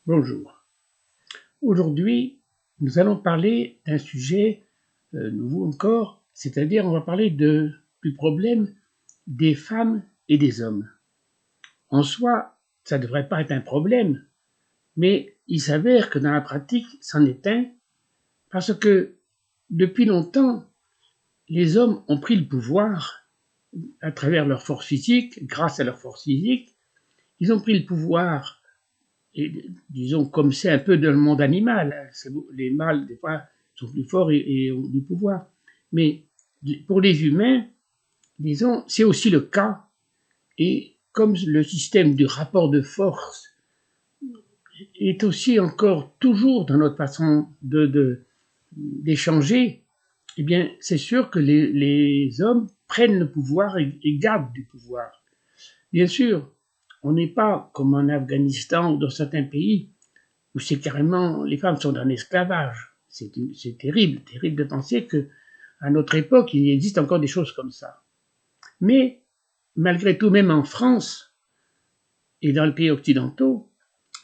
Bonjour. Aujourd'hui, nous allons parler d'un sujet nouveau encore, c'est-à-dire on va parler du problème des femmes et des hommes. En soi, ça ne devrait pas être un problème, mais il s'avère que dans la pratique, c'en est un, parce que depuis longtemps, les hommes ont pris le pouvoir à travers leur force physique, grâce à leur force physique, ils ont pris le pouvoir. Et disons, comme c'est un peu dans le monde animal, les mâles, des fois, sont plus forts et ont du pouvoir. Mais pour les humains, disons, c'est aussi le cas. Et comme le système du rapport de force est aussi encore toujours dans notre façon d'échanger, eh bien, c'est sûr que les hommes prennent le pouvoir et gardent du pouvoir. Bien sûr, on n'est pas comme en Afghanistan ou dans certains pays où c'est carrément, les femmes sont en esclavage. C'est terrible, terrible de penser que à notre époque, il existe encore des choses comme ça. Mais, malgré tout, même en France et dans les pays occidentaux,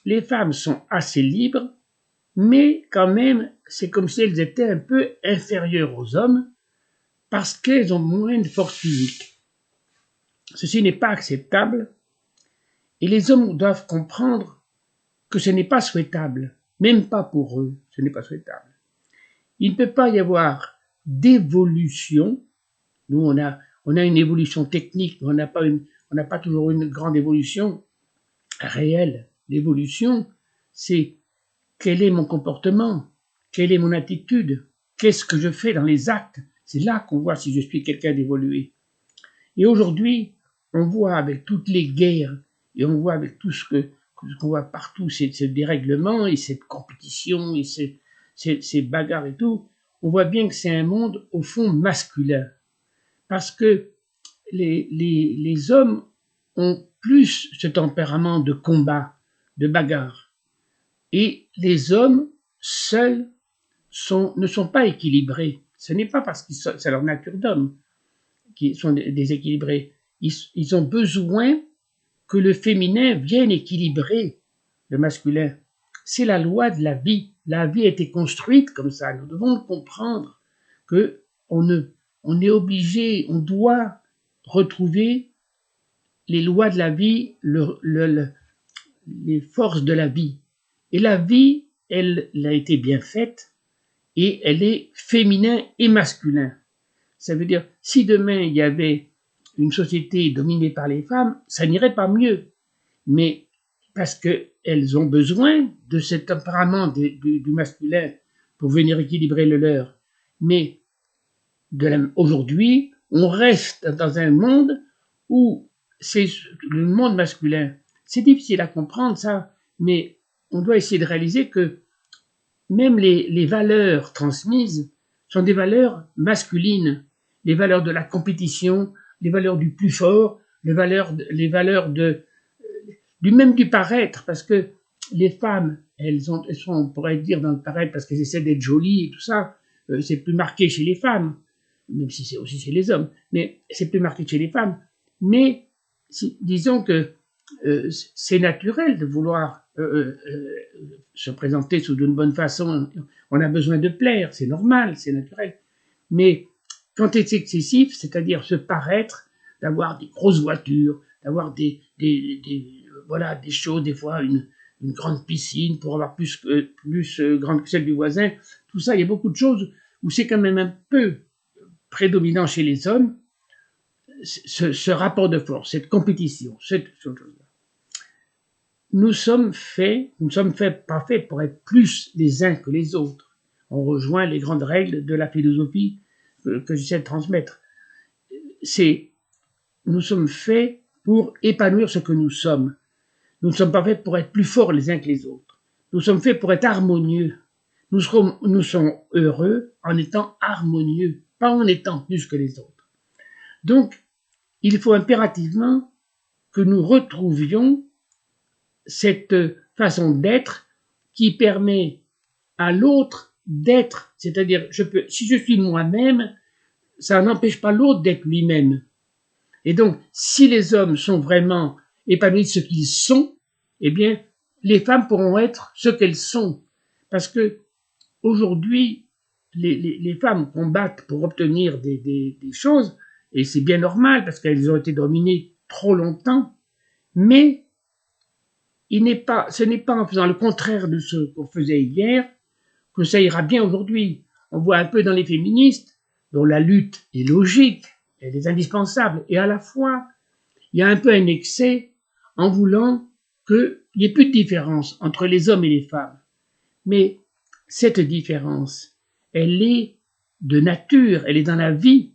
les femmes sont assez libres, mais quand même, c'est comme si elles étaient un peu inférieures aux hommes parce qu'elles ont moins de force physique. Ceci n'est pas acceptable et les hommes doivent comprendre que ce n'est pas souhaitable, même pas pour eux, ce n'est pas souhaitable. Il ne peut pas y avoir d'évolution. Nous, on a une évolution technique, mais on n'a pas toujours une grande évolution réelle. L'évolution, c'est quel est mon comportement, quelle est mon attitude, qu'est-ce que je fais dans les actes. C'est là qu'on voit si je suis quelqu'un d'évolué. Et aujourd'hui, on voit avec toutes les guerres et on voit avec tout ce qu'on voit partout, ce dérèglement et cette compétition et ces bagarres et tout, on voit bien que c'est un monde au fond masculin. Parce que les hommes ont plus ce tempérament de combat, de bagarre. Et les hommes seuls ne sont pas équilibrés. Ce n'est pas parce que c'est leur nature d'homme qui sont déséquilibrés. Ils ont besoin que le féminin vienne équilibrer le masculin. C'est la loi de la vie. La vie a été construite comme ça. Nous devons comprendre que on est obligé, on doit retrouver les lois de la vie, les forces de la vie. Et la vie, elle a été bien faite et elle est féminin et masculin. Ça veut dire, si demain il y avait une société dominée par les femmes, ça n'irait pas mieux. Mais parce qu'elles ont besoin de cet tempérament du masculin pour venir équilibrer le leur. Mais aujourd'hui, on reste dans un monde où c'est le monde masculin. C'est difficile à comprendre ça, mais on doit essayer de réaliser que même les valeurs transmises sont des valeurs masculines, les valeurs de la compétition, les valeurs du plus fort, les valeurs du paraître, parce que les femmes, elles sont, on pourrait dire dans le paraître, parce qu'elles essaient d'être jolies et tout ça, c'est plus marqué chez les femmes, même si c'est aussi chez les hommes, mais c'est plus marqué chez les femmes. Mais disons que c'est naturel de vouloir se présenter sous une bonne façon. On a besoin de plaire, c'est normal, c'est naturel. Mais quand c'est excessif, c'est-à-dire se paraître, d'avoir des grosses voitures, d'avoir des choses, des fois une grande piscine pour avoir plus grande que celle du voisin, tout ça, il y a beaucoup de choses où c'est quand même un peu prédominant chez les hommes, ce rapport de force, cette compétition, cette chose-là. Nous sommes pas faits pour être plus les uns que les autres. On rejoint les grandes règles de la philosophie que j'essaie de transmettre. Nous sommes faits pour épanouir ce que nous sommes. Nous ne sommes pas faits pour être plus forts les uns que les autres. Nous sommes faits pour être harmonieux. Nous sommes heureux en étant harmonieux, pas en étant plus que les autres. Donc, il faut impérativement que nous retrouvions cette façon d'être qui permet à l'autre d'être, c'est-à-dire si je suis moi-même, ça n'empêche pas l'autre d'être lui-même. Et donc, si les hommes sont vraiment épanouis de ce qu'ils sont, eh bien, les femmes pourront être ce qu'elles sont. Parce que aujourd'hui, les femmes combattent pour obtenir des choses, et c'est bien normal parce qu'elles ont été dominées trop longtemps, mais ce n'est pas en faisant le contraire de ce qu'on faisait hier que ça ira bien aujourd'hui. On voit un peu dans les féministes, dont la lutte est logique, elle est indispensable, et à la fois, il y a un peu un excès en voulant qu'il n'y ait plus de différence entre les hommes et les femmes. Mais cette différence, elle est de nature, elle est dans la vie,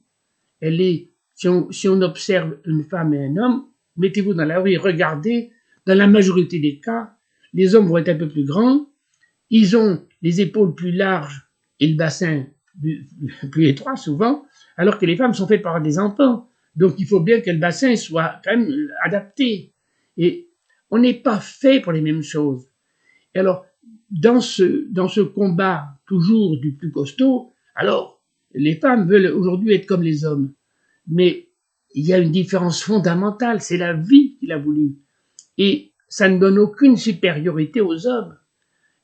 elle est, si on observe une femme et un homme, mettez-vous dans la rue et regardez, dans la majorité des cas, les hommes vont être un peu plus grands, ils ont les épaules plus larges et le bassin plus étroit souvent, alors que les femmes sont faites par des enfants. Donc il faut bien que le bassin soit quand même adapté. Et on n'est pas fait pour les mêmes choses. Et alors, dans ce combat toujours du plus costaud, alors les femmes veulent aujourd'hui être comme les hommes. Mais il y a une différence fondamentale, c'est la vie qu'il a voulu. Et ça ne donne aucune supériorité aux hommes.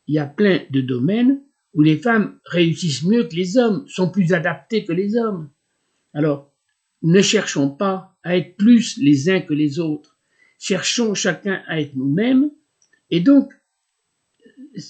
Il y a plein de domaines où les femmes réussissent mieux que les hommes, sont plus adaptées que les hommes. Alors, ne cherchons pas à être plus les uns que les autres. Cherchons chacun à être nous-mêmes. Et donc,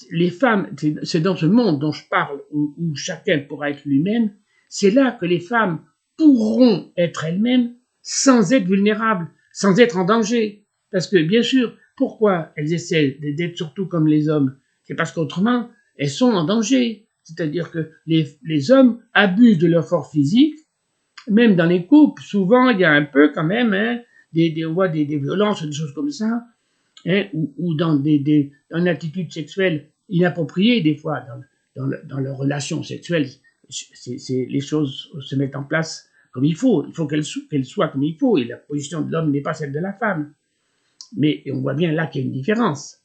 les femmes, c'est dans ce monde dont je parle, où chacun pourra être lui-même, c'est là que les femmes pourront être elles-mêmes sans être vulnérables, sans être en danger. Parce que, bien sûr, pourquoi elles essaient d'être surtout comme les hommes? C'est parce qu'autrement, elles sont en danger. C'est-à-dire que les hommes abusent de leur force physique, même dans les couples. Souvent, il y a un peu quand même, hein, on voit des violences, des choses comme ça, hein, ou dans une attitude sexuelle inappropriée, des fois, dans leurs relations sexuelles. Les choses se mettent en place comme il faut qu'elles soient comme il faut, et la position de l'homme n'est pas celle de la femme. Mais on voit bien là qu'il y a une différence.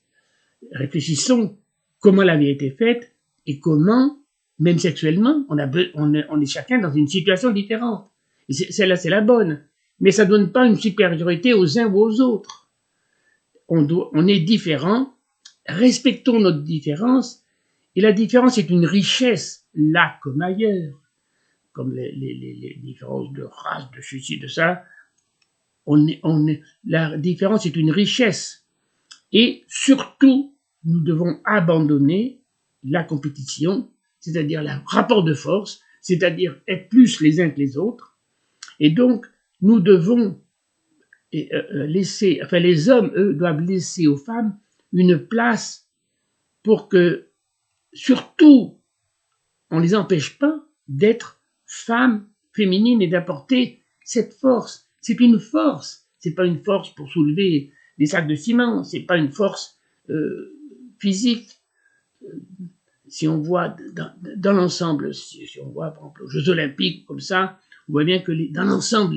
Réfléchissons comment la vie a été faite et comment, même sexuellement, on est chacun dans une situation différente. Et celle-là, c'est la bonne. Mais ça ne donne pas une supériorité aux uns ou aux autres. On est différents, respectons notre différence, et la différence est une richesse, là comme ailleurs, comme les différences de race, de ceci, de ça. La différence est une richesse. Et surtout, nous devons abandonner la compétition, c'est-à-dire le rapport de force, c'est-à-dire être plus les uns que les autres. Et donc, nous devons les hommes, eux, doivent laisser aux femmes une place pour que, surtout, on ne les empêche pas d'être femmes féminines et d'apporter cette force. C'est une force. C'est pas une force pour soulever des sacs de ciment. C'est pas une force physique. Si on voit dans l'ensemble, si on voit par exemple aux Jeux Olympiques comme ça, on voit bien que dans l'ensemble,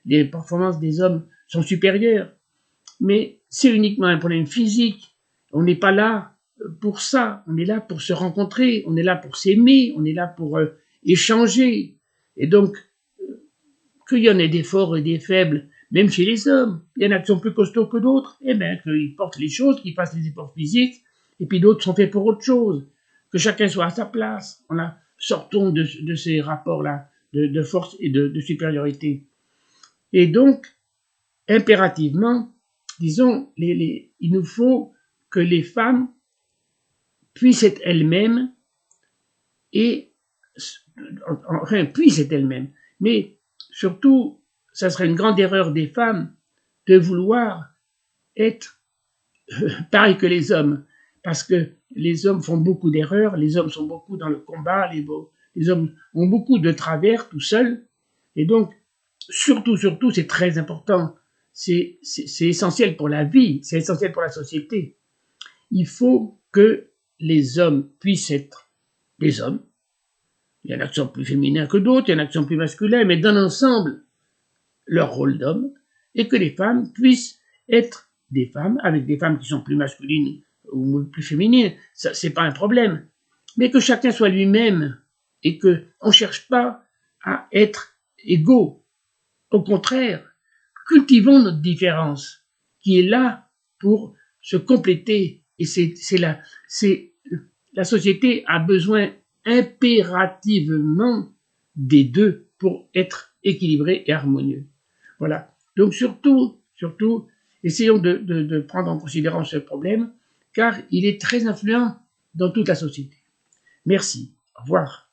les performances des hommes sont supérieures. Mais c'est uniquement un problème physique. On n'est pas là pour ça. On est là pour se rencontrer. On est là pour s'aimer. On est là pour échanger. Et donc, qu'il y en ait des forts et des faibles, même chez les hommes. Il y en a qui sont plus costauds que d'autres. Eh bien, qu'ils portent les choses, qu'ils fassent les efforts physiques. Et puis d'autres sont faits pour autre chose. Que chacun soit à sa place. Sortons de ces rapports-là de force et de supériorité. Et donc, impérativement, disons, il nous faut que les femmes puissent être elles-mêmes puissent être elles-mêmes. Mais surtout, ça serait une grande erreur des femmes de vouloir être pareil que les hommes. Parce que les hommes font beaucoup d'erreurs, les hommes sont beaucoup dans le combat, les hommes ont beaucoup de travers tout seuls. Et donc, surtout, c'est très important. C'est essentiel pour la vie, c'est essentiel pour la société. Il faut que les hommes puissent être des hommes. Il y en a qui sont plus féminins que d'autres, il y en a qui sont plus masculins, mais dans l'ensemble, leur rôle d'homme, et que les femmes puissent être des femmes, avec des femmes qui sont plus masculines ou plus féminines, ça, c'est pas un problème. Mais que chacun soit lui-même, et qu'on ne cherche pas à être égaux. Au contraire, cultivons notre différence, qui est là pour se compléter Et la société a besoin impérativement des deux pour être équilibrée et harmonieux. Voilà. Donc surtout, essayons de prendre en considération ce problème, car il est très influent dans toute la société. Merci. Au revoir.